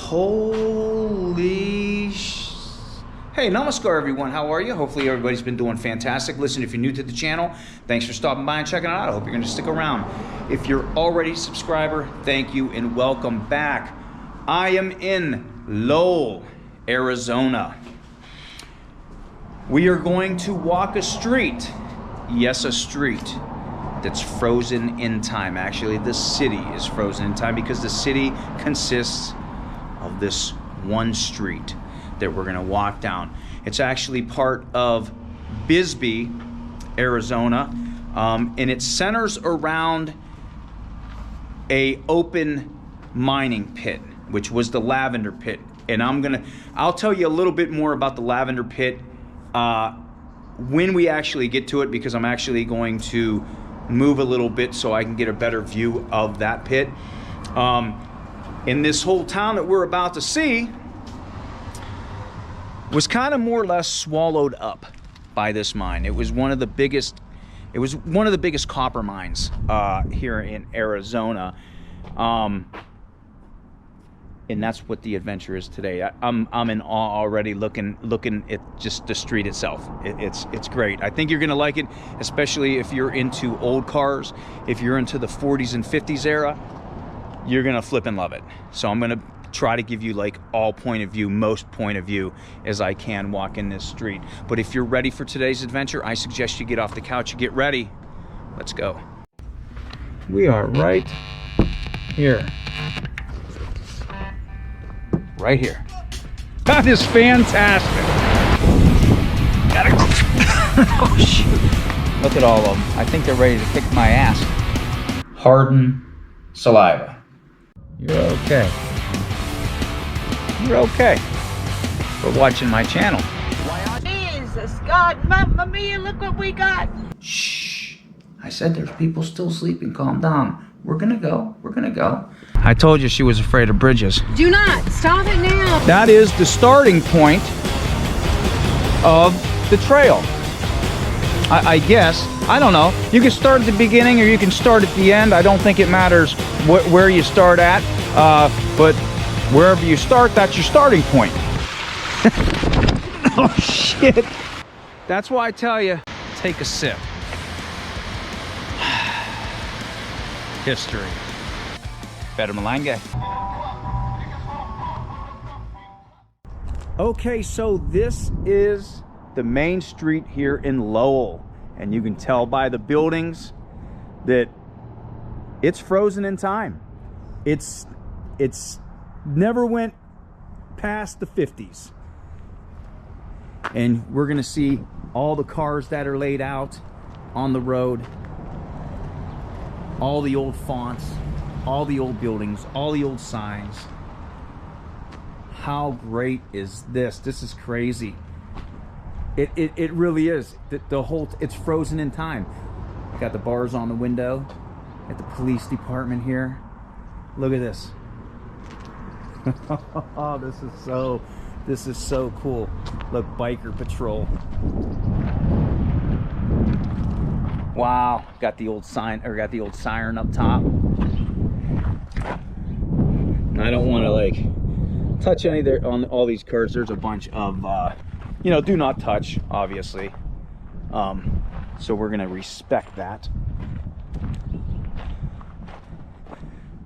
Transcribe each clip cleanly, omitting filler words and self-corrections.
Holy Hey, namaskar everyone, how are you? Hopefully everybody's been doing fantastic. Listen, if you're new to the channel, thanks for stopping by and checking it out. I hope you're gonna stick around. If you're already a subscriber, thank you and welcome back. I am in Lowell, Arizona. We are going to walk a street. Yes, a street that's frozen in time. Actually, the city is frozen in time because the city consists of this one street that we're gonna walk down. It's actually part of Bisbee, Arizona, and it centers around a open mining pit, which was the Lavender Pit. And I'll tell you a little bit more about the Lavender Pit when we actually get to it, because I'm actually going to move a little bit so I can get a better view of that pit. And this whole town that we're about to see was kind of more or less swallowed up by this mine. It was one of the biggest copper mines here in Arizona. And that's what the adventure is today. I'm in awe already looking at just the street itself. It's great. I think you're gonna like it, especially if you're into old cars. If you're into the 40s and 50s era, you're gonna flip and love it. So I'm gonna try to give you like all point of view, most point of view as I can walking this street. But if you're ready for today's adventure, I suggest you get off the couch, you get ready. Let's go. We are right here. Right here. That is fantastic. Gotta go. Oh shoot. Look at all of them. I think they're ready to kick my ass. Harden saliva. You're okay. You're okay for watching my channel. Jesus God, Mamma Mia, look what we got. Shh. I said there's people still sleeping. Calm down. We're gonna go. We're gonna go. I told you she was afraid of bridges. Do not. Stop it now. That is the starting point of the trail. I guess. I don't know. You can start at the beginning or you can start at the end. I don't think it matters where you start at. But wherever you start, that's your starting point. Oh, shit. That's why I tell you, take a sip. History. Better Malanga. Okay, so this is the main street here in Lowell. And you can tell by the buildings that it's frozen in time. It's never went past the 50s. And we're gonna see all the cars that are laid out on the road, all the old fonts, all the old buildings, all the old signs. How great is this? This is crazy. It really is. The whole, it's frozen in time. Got the bars on the window at the police department here. Look at this. Oh, this is so cool. Look, biker patrol. Wow, got the old sign, or got the old siren up top. I don't want to like touch any there on all these cars. There's a bunch of you know, do not touch, obviously. So we're gonna respect that.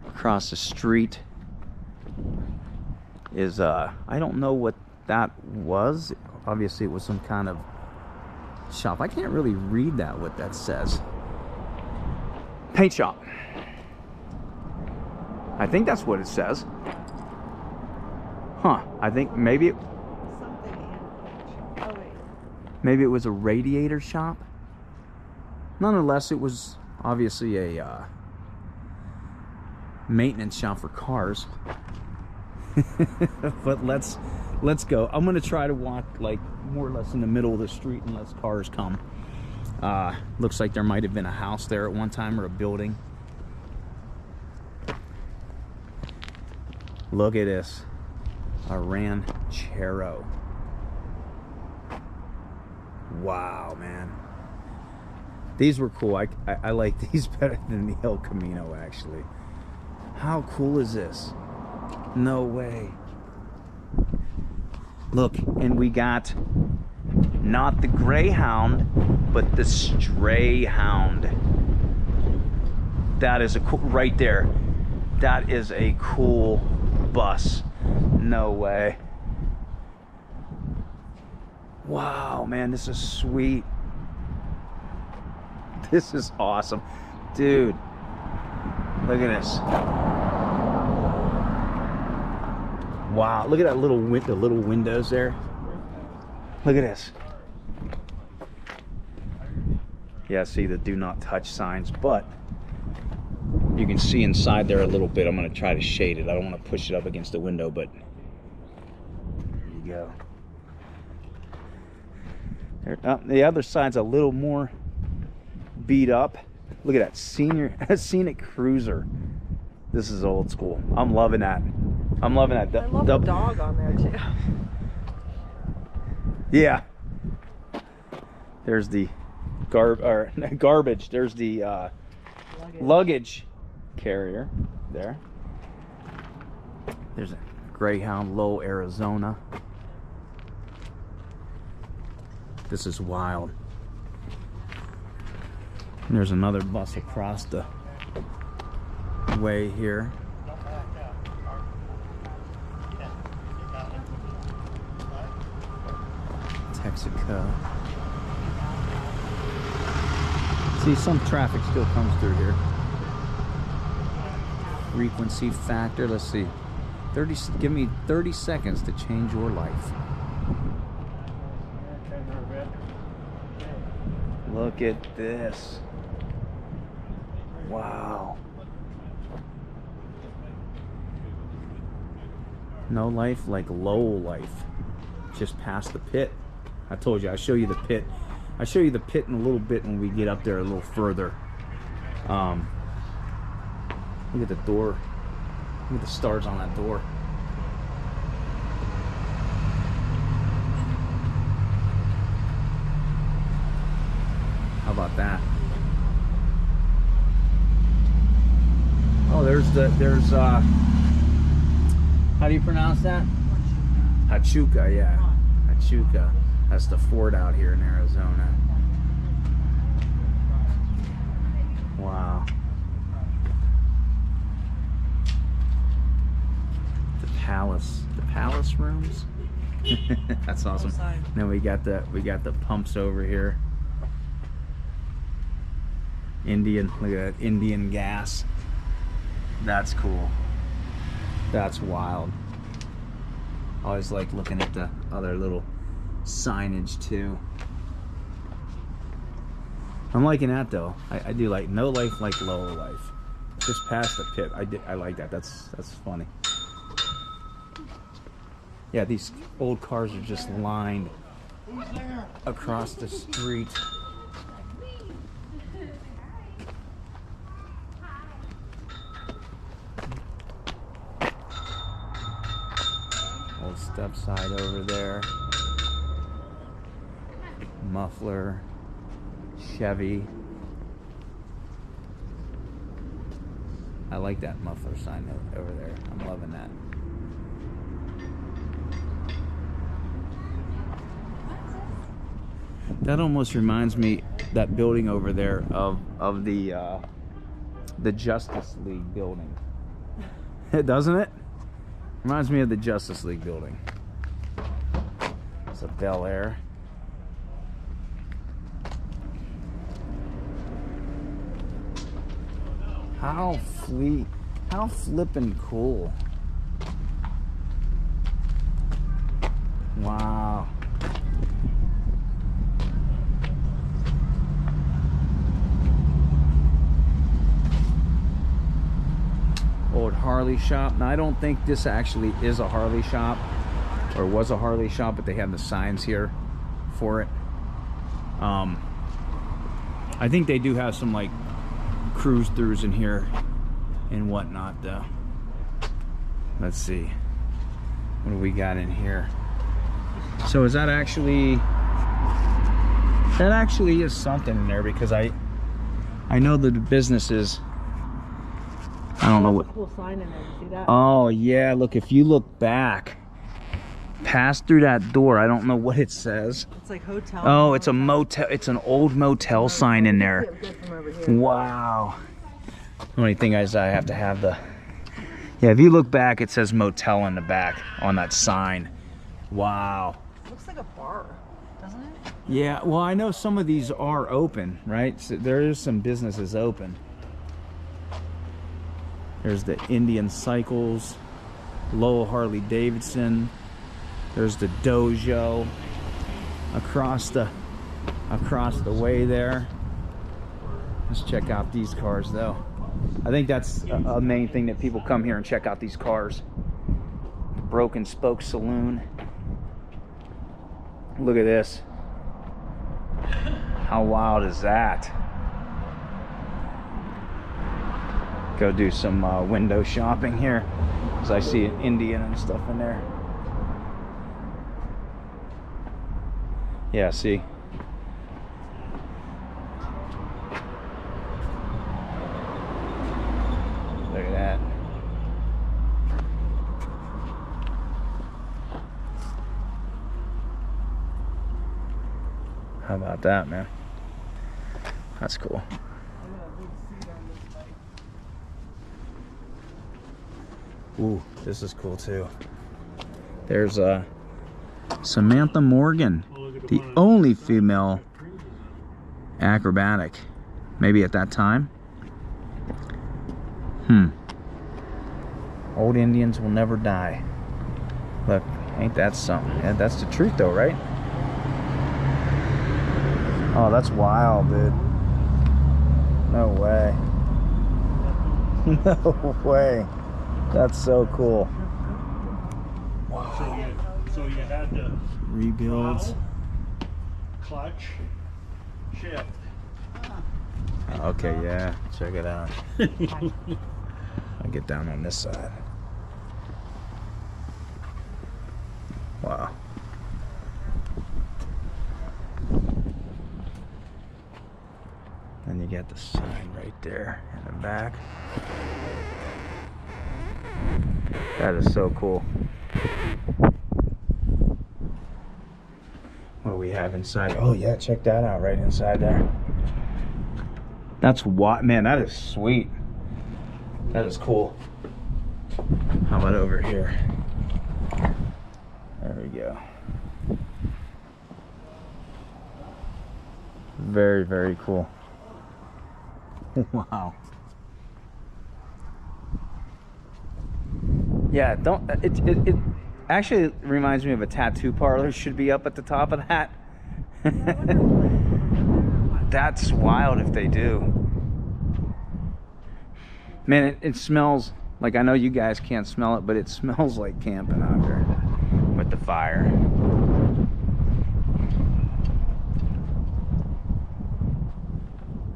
Across the street is I don't know what that was. Obviously it was some kind of shop. I can't really read that, what that says. Paint shop. I think that's what it says. Huh. I think maybe it, maybe it was a radiator shop. Nonetheless, it was obviously a maintenance shop for cars. But let's go. I'm gonna try to walk like more or less in the middle of the street unless cars come. Looks like there might have been a house there at one time, or a building. Look at this, a ranchero. Wow, man. These were cool. I like these better than the El Camino, actually. How cool is this? No way. Look, and we got not the Greyhound, but the Stray Hound. That is a cool, right there. That is a cool bus. No way. Wow, man, this is sweet. This is awesome. Dude, look at this. Wow, look at that little the little windows there. Look at this. Yeah, see the do not touch signs, but you can see inside there a little bit. I'm going to try to shade it. I don't want to push it up against the window, but there you go. There, the other side's a little more beat up. Look at that scenic cruiser. This is old school. I'm loving that. I'm loving that. I love the dog on there too. Yeah. There's the garbage. There's the luggage carrier there. There's a Greyhound, Lowell, Arizona. This is wild. And there's another bus across the way here. Texaco. See, some traffic still comes through here. Frequency factor, let's see. Give me 30 seconds to change your life. Look at this. Wow. No life like Lowell life. Just past the pit. I told you, I'll show you the pit. I'll show you the pit in a little bit when we get up there a little further. Look at the door. Look at the stars on that door. How about that? Oh, there's how do you pronounce that? Hachuca, yeah. Hachuca. That's the fort out here in Arizona. Wow. The palace rooms. That's awesome. Then we got the pumps over here. Indian, look at that, Indian gas. That's cool. That's wild. Always like looking at the other little signage too. I'm liking that though. I do like no life like Lowell life. Just past the pit. I like that. That's funny. Yeah, these old cars are just lined across the street. Old step side over there. Muffler. Chevy. I like that muffler sign over there. I'm loving that. That almost reminds me, that building over there, of the Justice League building. Doesn't it? Reminds me of the Justice League building. It's a Bel Air. How flippin' cool. Wow. Old Harley shop. Now I don't think this actually is a Harley shop, or was a Harley shop, but they have the signs here for it. I think they do have some like cruise throughs in here and whatnot though. Let's see, what do we got in here? So is that actually is something in there, because I know that the business is, I don't know what. Cool sign in there. You see that? Oh yeah, look, if you look back pass through that door. I don't know what it says. It's like hotel. Oh, it's a motel. It's an old motel sign in there. Wow. The only thing is I have to have the... Yeah, if you look back, it says motel in the back on that sign. Wow. Looks like a bar, doesn't it? Yeah, well, I know some of these are open, right? So there is some businesses open. There's the Indian Cycles, Lowell Harley Davidson. There's the Dojo across the way there. Let's check out these cars though. I think that's a main thing that people come here and check out these cars. The Broken Spoke Saloon. Look at this. How wild is that? Go do some window shopping here, because I see an Indian and stuff in there. Yeah, see? Look at that. How about that, man? That's cool. Ooh, this is cool too. There's Samantha Morgan, the only female acrobatic, maybe at that time. Old Indians will never die. Look, ain't that something? Yeah, that's the truth though, right? Oh, that's wild, dude. No way. No way. That's so cool. Wow. So you had to Rebuilds. clutch, shift. Okay, yeah. Check it out. I'll get down on this side. Wow. And you got the sign right there in the back. That is so cool. What do we have inside? Oh yeah, check that out right inside there. That's what, man, that is sweet. That is cool. How about over here? There we go. Very, very cool. Wow. Yeah, don't it actually reminds me of a tattoo parlor. Should be up at the top of that. That's wild if they do. Man, it smells like, I know you guys can't smell it, but it smells like camping out there with the fire.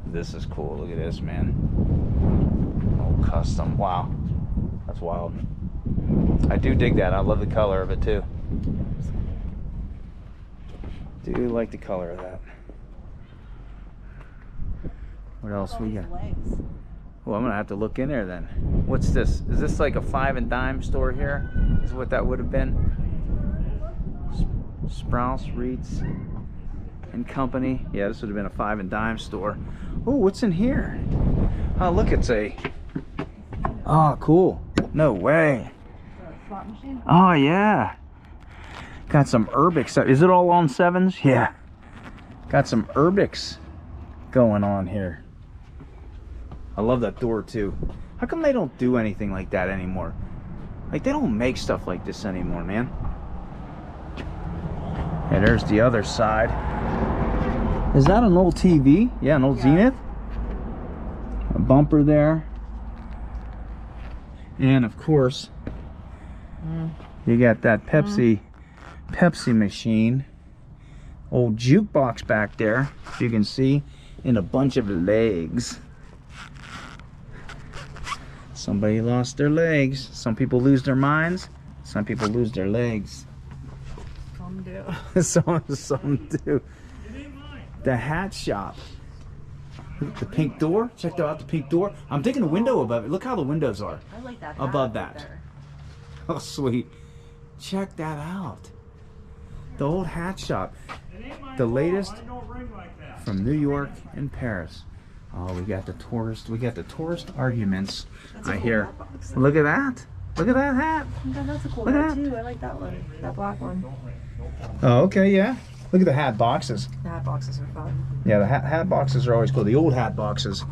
This is cool. Look at this, man. Oh, custom. Wow. That's wild. I do dig that. I love the color of it too. Do like the color of that. What else we got? Well, I'm gonna have to look in there then. What's this? Is this like a 5 and dime store here? Is what that would have been? Sprouse, Reeds and Company. Yeah, this would have been a 5 and dime store. Oh, what's in here? Oh, look, it's a... Oh, cool. No way. Oh, yeah. Got some Urbix. Is it all on 7s? Yeah. Got some Urbix going on here. I love that door too. How come they don't do anything like that anymore? Like, they don't make stuff like this anymore, man. And there's the other side. Is that an old TV? Yeah, an old Zenith. A bumper there. And of course, you got that Pepsi machine. Old jukebox back there, if you can see, and a bunch of legs. Somebody lost their legs. Some people lose their minds. Some people lose their legs. Some do. some do. The hat shop. The pink door. Check out the pink door. I'm taking a window above it. Look how the windows are. I like that. Above that. Oh, sweet. Check that out. The old hat shop. It ain't my The fault. latest I don't ring like that. from New York and Paris. Oh, we got the tourist arguments. That's a I cool hear. hat box. Look at that. Look at that hat. Yeah, that's a cool Look at hat that. too. I like that one. That black one. Oh, okay, yeah. Look at the hat boxes. The hat boxes are fun. Yeah, the hat boxes are always cool. The old hat boxes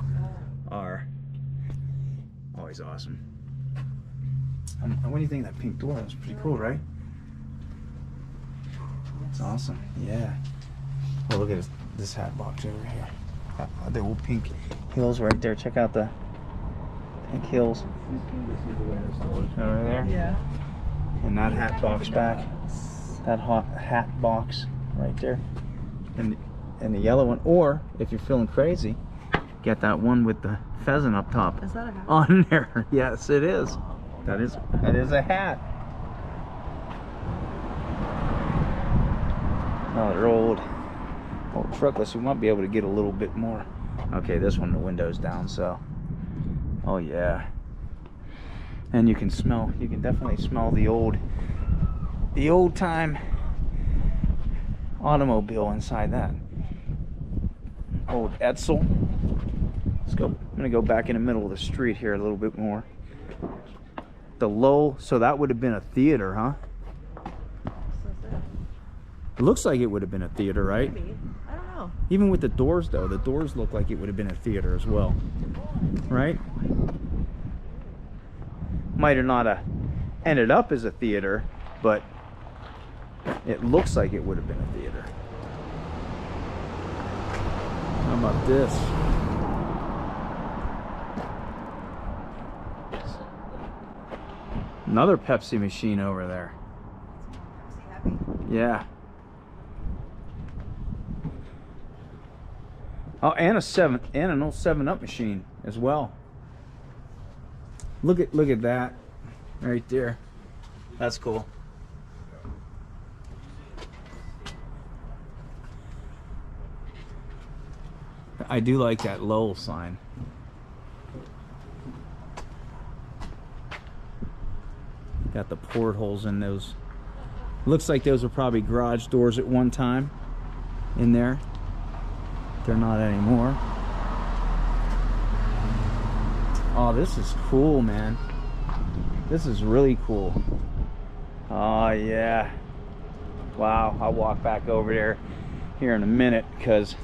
are always awesome. What do you think of that pink door? That's pretty cool, right? It's awesome. Yeah. Oh, look at this hat box over here. The old pink hills right there. Check out the pink hills over there. Yeah. And that hat box back. That hot hat box right there. And the yellow one. Or if you're feeling crazy, get that one with the pheasant up top. Is that a hat? On there. Yes, it is. That is a hat. Another old truckless. We might be able to get a little bit more. Okay, this one, the window's down, so. Oh yeah. And you can definitely smell the old time automobile inside that. Old Edsel. Let's go. I'm gonna go back in the middle of the street here a little bit more. The Lowell, so that would have been a theater, huh? It looks like it would have been a theater, right? Maybe. I don't know. Even with the doors, though, the doors look like it would have been a theater as well, right? Might have not ended up as a theater, but it looks like it would have been a theater. How about this? Another Pepsi machine over there. Yeah. Oh, and an old 7-Up machine as well. Look at that right there. That's cool. I do like that Lowell sign. Got the portholes in those. Looks like those were probably garage doors at one time in there. They're not anymore. Oh, this is cool, man. This is really cool. Oh yeah. Wow, I'll walk back over there here in a minute because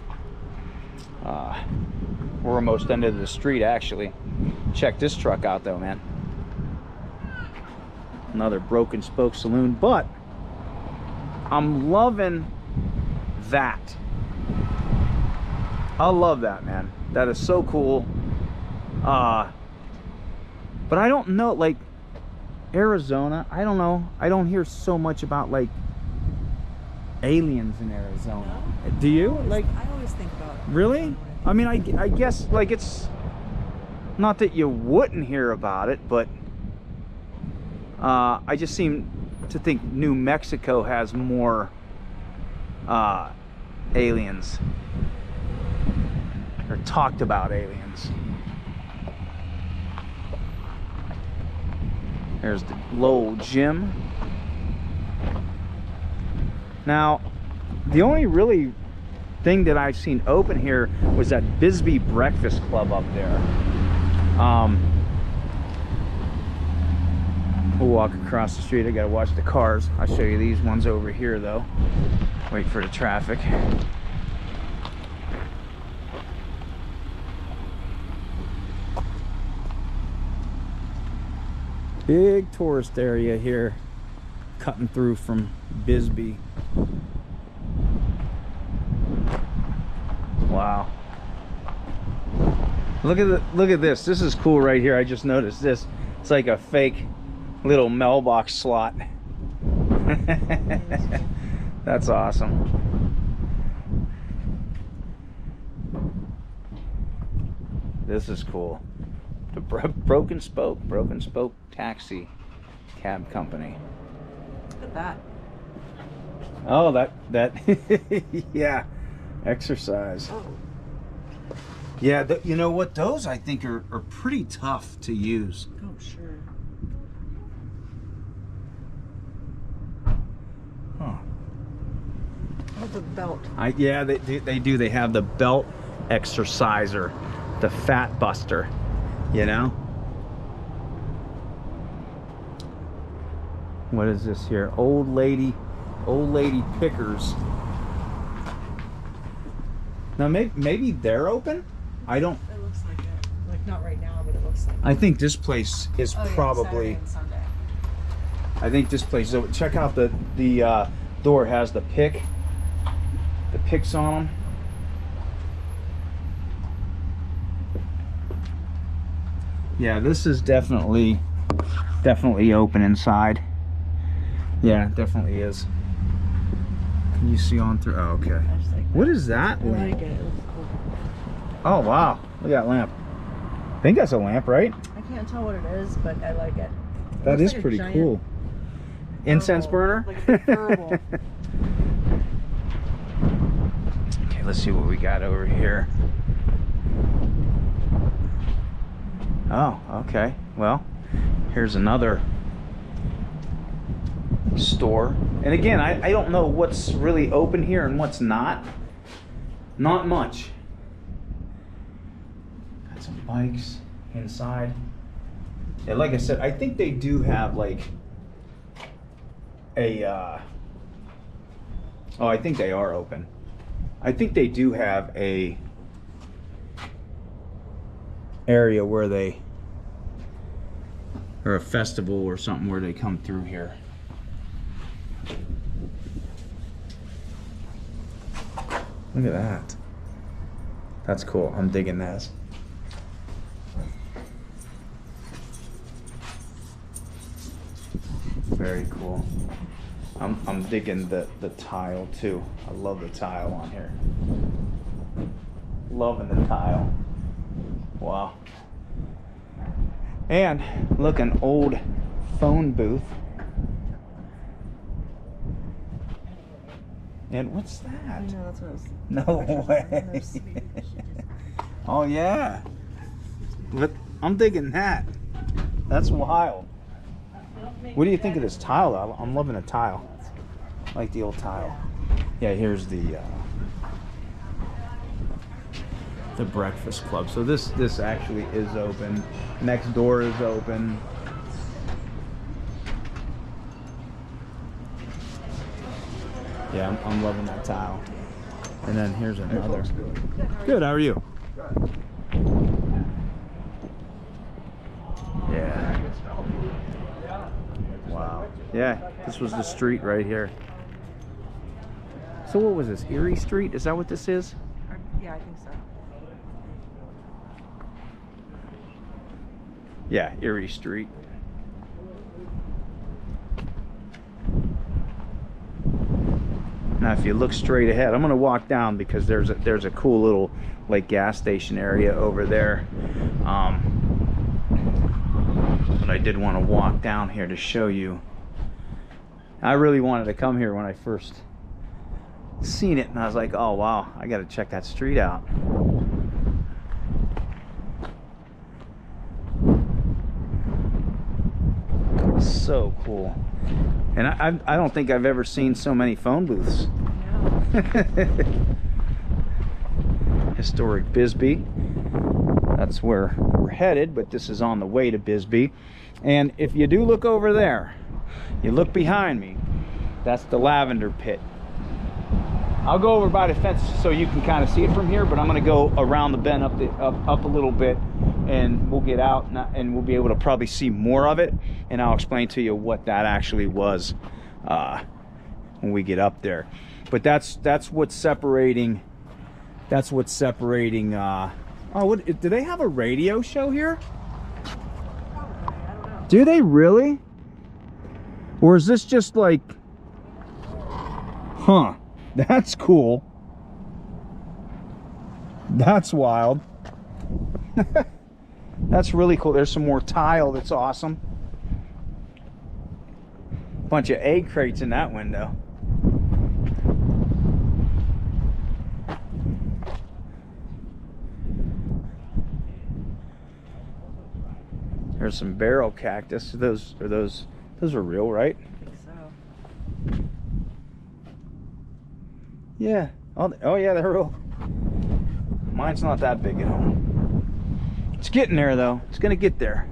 we're almost into the street actually. Check this truck out though, man. Another broken spoke saloon, but I'm loving that. I love that, man. That is so cool. But I don't know, like Arizona, I don't know. I don't hear so much about like aliens in Arizona. Do you? Like, I always think about it. really? I mean, I guess like it's not that you wouldn't hear about it, but I just seem to think New Mexico has more aliens, or talked about aliens. There's the Lowell Gym. Now, the only really thing that I've seen open here was that Bisbee Breakfast Club up there. We'll walk across the street. I gotta watch the cars. I'll show you these ones over here though. Wait for the traffic. Big tourist area here, cutting through from Bisbee. Wow. Look at this. This is cool right here. I just noticed this. It's like a fake little mailbox slot. That's awesome. This is cool. The Broken Spoke Taxi Cab Company. Look at that. Oh, that yeah, exercise. Oh. Yeah, you know what? Those I think are pretty tough to use. Oh, sure. Huh. with a belt. Yeah, they do. They have the belt exerciser, the fat buster, you know? What is this here? Old lady pickers. Now maybe they're open? I don't. It looks like it. Like not right now, but it looks like it. I think this place is probably. Saturday and Sunday. I think this place. So check out the door has the picks on them. Yeah, this is definitely open inside. Yeah, it definitely is. Can you see on through? Oh, okay. I just like What is that I lamp? like it. It looks cool. Oh wow, look at that lamp. I think that's a lamp, right? I can't tell what it is, but I like it. That Looks is like a pretty giant cool. Incense burner? Like a big furball. Okay, let's see what we got over here. Oh, okay. Well, here's another store. And again, I don't know what's really open here and what's not. Not much. Got some bikes inside. And like I said, I think they do have like a oh, I think they are open. I think they do have a area where they, or a festival or something where they come through here. Look at that. That's cool. I'm digging this. Very cool. I'm digging the tile too. I love the tile on here. Loving the tile. Wow. And look, an old phone booth. And what's that? I know, that's what I was. No way. Oh yeah. But I'm digging that. That's wild. What do you think of this tile? I'm loving the tile. I like the old tile. Yeah, here's the Breakfast Club. So this actually is open. Next door is open. Yeah, I'm loving that tile. And then here's another. Good, how are you? Yeah. Wow. Yeah, this was the street right here. So what was this? Erie Street? Is that what this is? Yeah, I think so. Yeah, Erie Street. Now if you look straight ahead, I'm gonna walk down because there's a cool little like gas station area over there. But I did want to walk down here to show you. I really wanted to come here when I first seen it, and I was like, oh wow, I gotta check that street out. So cool. And I don't think I've ever seen so many phone booths. Historic Bisbee. That's where we're headed, but this is on the way to Bisbee. And if you do look over there, you look behind me, that's the Lavender Pit. I'll go over by the fence so you can kind of see it from here, but I'm going to go around the bend up a little bit, and we'll get out and we'll be able to probably see more of it, and I'll explain to you what that actually was when we get up there. But that's what's separating. That's what's separating. Oh, what? Do they have a radio show here? Probably, I don't know. Do they really? Or is this just like? Huh. That's cool. That's wild. That's really cool. There's some more tile. That's awesome. Bunch of egg crates in that window. There's some barrel cactus. Those are real, right? I think so. Yeah. Oh yeah, they're real. Mine's not that big at home. It's getting there though. It's gonna get there.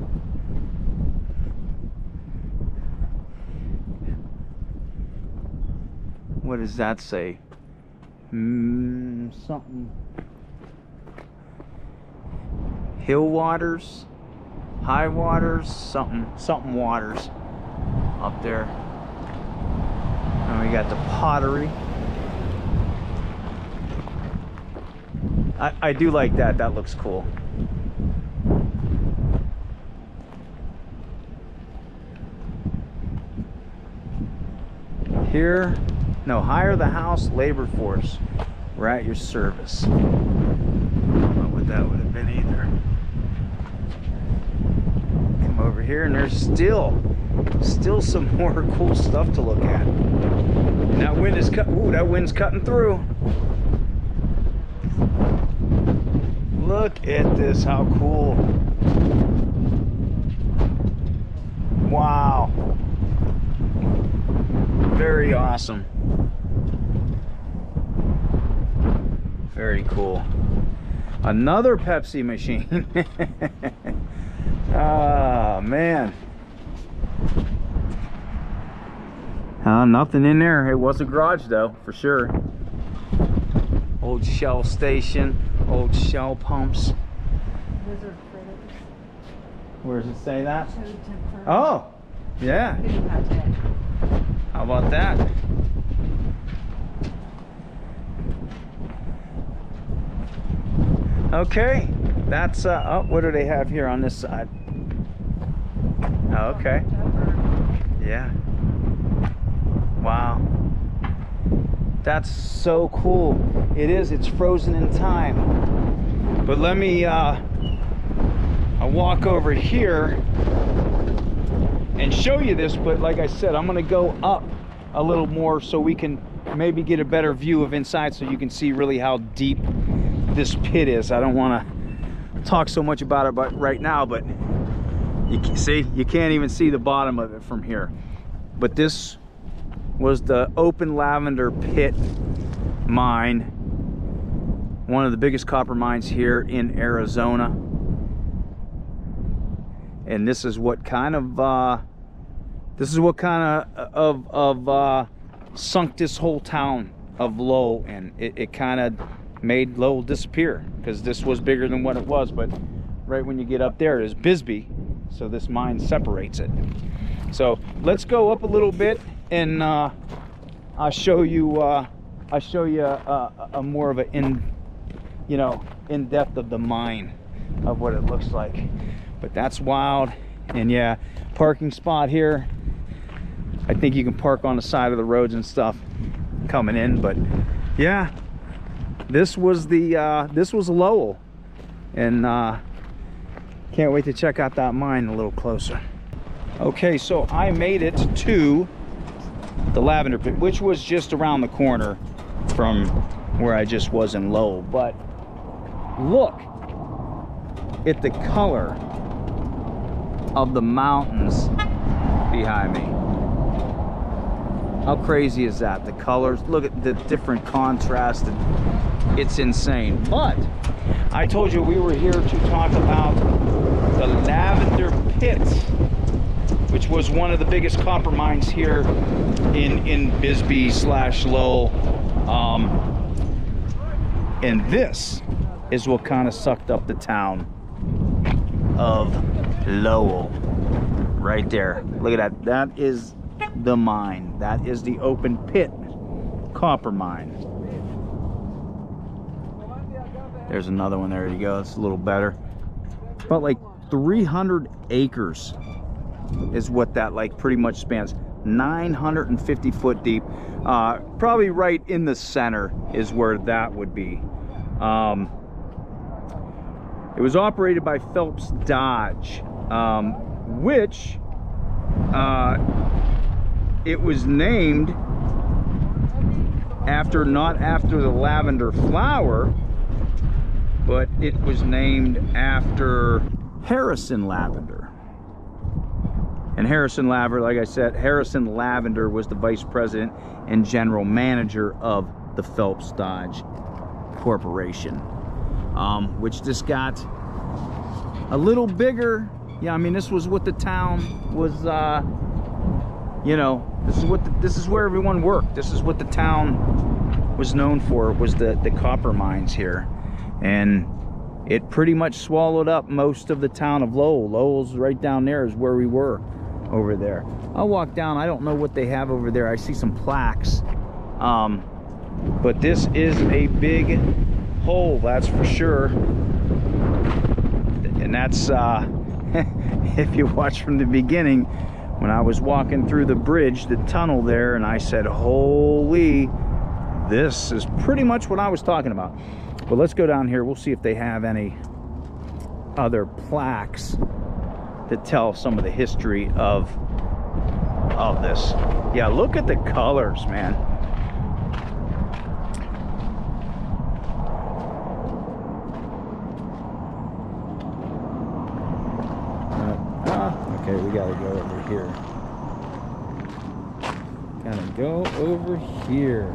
What does that say? Something. Hill waters, high waters, something waters up there. And we got the pottery. I do like that. That looks cool. Here, no, hire the house labor force. We're at your service. I don't know what that would have been either. Come over here and there's still some more cool stuff to look at. And that wind is that wind's cutting through. Look at this, how cool. Wow. Very awesome. Very cool. Another Pepsi machine. Ah, man. Nothing in there. It was a garage though, for sure. Old Shell station, old Shell pumps. Wizard fritters. Where does it say that? Showed temper. Oh, yeah. Good about that. How about that? Okay, that's oh, what do they have here on this side? Oh, okay. Yeah. Wow. That's so cool. It is. It's frozen in time. But let me I'll walk over here and show you this, but like I said, I'm gonna go up a little more so we can maybe get a better view of inside, so you can see really how deep this pit is. I don't want to talk so much about it right now, but you can see, you can't even see the bottom of it from here. But this was the open Lavender Pit mine, one of the biggest copper mines here in Arizona. And this is what kind of sunk this whole town of Lowell, and it kind of made Lowell disappear, because this was bigger than what it was. But right when you get up there is Bisbee, so this mine separates it. So let's go up a little bit, and I'll show you a more of a in depth of the mine of what it looks like. But that's wild. And yeah, parking spot here. I think you can park on the side of the roads and stuff coming in. But yeah, this was Lowell, and can't wait to check out that mine a little closer. Okay, so I made it to the Lavender Pit, which was just around the corner from where I just was in Lowell. But look at the color of the mountains behind me. How crazy is that? The colors, look at the different contrast, and it's insane. But I told you we were here to talk about the Lavender Pit, which was one of the biggest copper mines here in Bisbee / Lowell. And this is what kind of sucked up the town of Lowell. Right there. Look at that. That is the mine. That is the open pit copper mine. There's another one. There you go. It's a little better. About like 300 acres is what that like pretty much spans. 950 foot deep. Probably right in the center is where that would be. It was operated by Phelps Dodge, which it was named after, not after the lavender flower, but it was named after Harrison Lavender. And Harrison Lavender, like I said, Harrison Lavender was the vice president and general manager of the Phelps Dodge Corporation, which just got a little bigger. Yeah, I mean, this was what the town was, you know, this is where everyone worked. This is what the town was known for, was the copper mines here. And it pretty much swallowed up most of the town of Lowell. Lowell's right down there is where we were over there. I'll walk down. I don't know what they have over there. I see some plaques. But this is a big hole, that's for sure. And that's, if you watch from the beginning, when I was walking through the bridge, the tunnel there, and I said, holy, this is pretty much what I was talking about. But let's go down here. We'll see if they have any other plaques that tell some of the history of this. Yeah, look at the colors, man. Okay, we gotta go over here. Gotta go over here.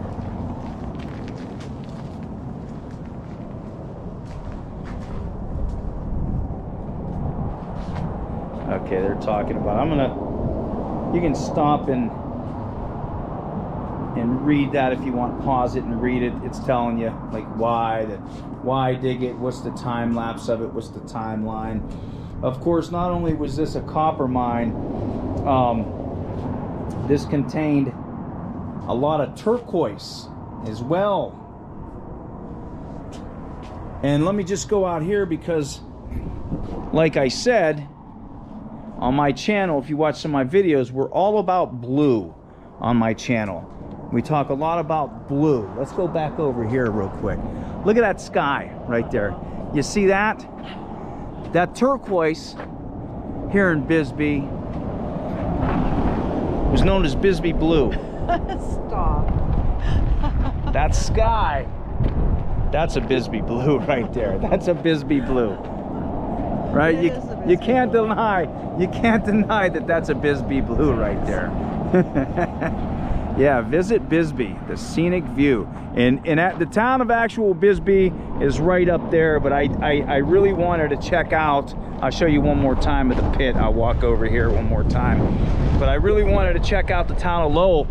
Okay, they're talking about, you can stop and read that if you want. Pause it and read it. It's telling you like why dig it, what's the time lapse of it, what's the timeline. Of course, not only was this a copper mine, this contained a lot of turquoise as well. And let me just go out here because, like I said, on my channel, if you watch some of my videos, we're all about blue on my channel. We talk a lot about blue. Let's go back over here real quick. Look at that sky right there. You see that? That turquoise here in Bisbee was known as Bisbee blue. Stop. That sky, that's a Bisbee blue right there. That's a Bisbee blue. Right? You can't deny that that's a Bisbee blue right there. Yeah, visit Bisbee, the scenic view. And at the town of actual Bisbee is right up there, but I really wanted to check out, I'll show you one more time of the pit. I'll walk over here one more time. But I really wanted to check out the town of Lowell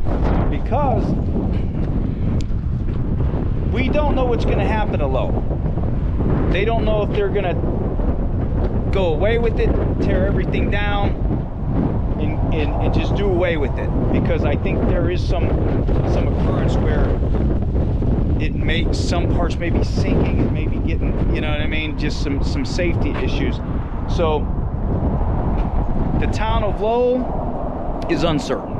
because we don't know what's gonna happen to Lowell. They don't know if they're gonna go away with it, tear everything down, and just do away with it, because I think there is some occurrence where it makes some parts maybe sinking and maybe getting, you know what I mean, just some safety issues. So the town of Lowell is uncertain,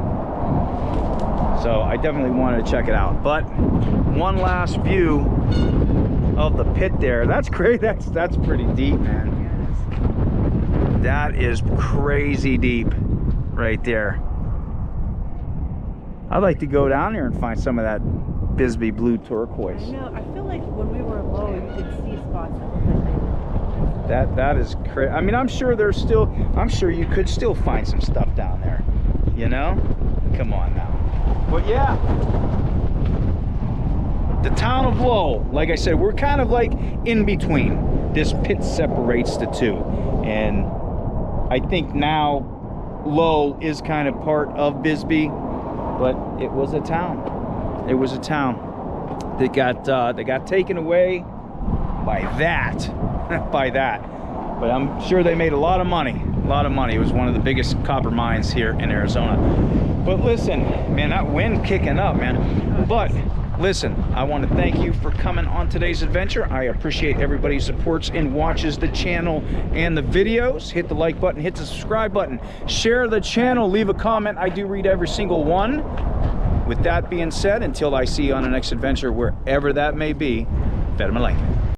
so I definitely wanted to check it out. But one last view of the pit there. That's great. That's pretty deep, man. That is crazy deep right there. I'd like to go down there and find some of that Bisbee blue turquoise. I know. I feel like when we were low, you could see spots that looked like that is crazy. I mean, I'm sure you could still find some stuff down there, you know? Come on now. But yeah, the town of Lowell, like I said, we're kind of like in between. This pit separates the two, and I think now Lowell is kind of part of Bisbee, but it was a town. It was a town that got taken away by that, by that. But I'm sure they made a lot of money. A lot of money. It was one of the biggest copper mines here in Arizona. But listen, man, that wind kicking up, man. But listen, I want to thank you for coming on today's adventure. I appreciate everybody who supports and watches the channel and the videos. Hit the like button, hit the subscribe button, share the channel, leave a comment. I do read every single one. With that being said, until I see you on the next adventure, wherever that may be, better my life.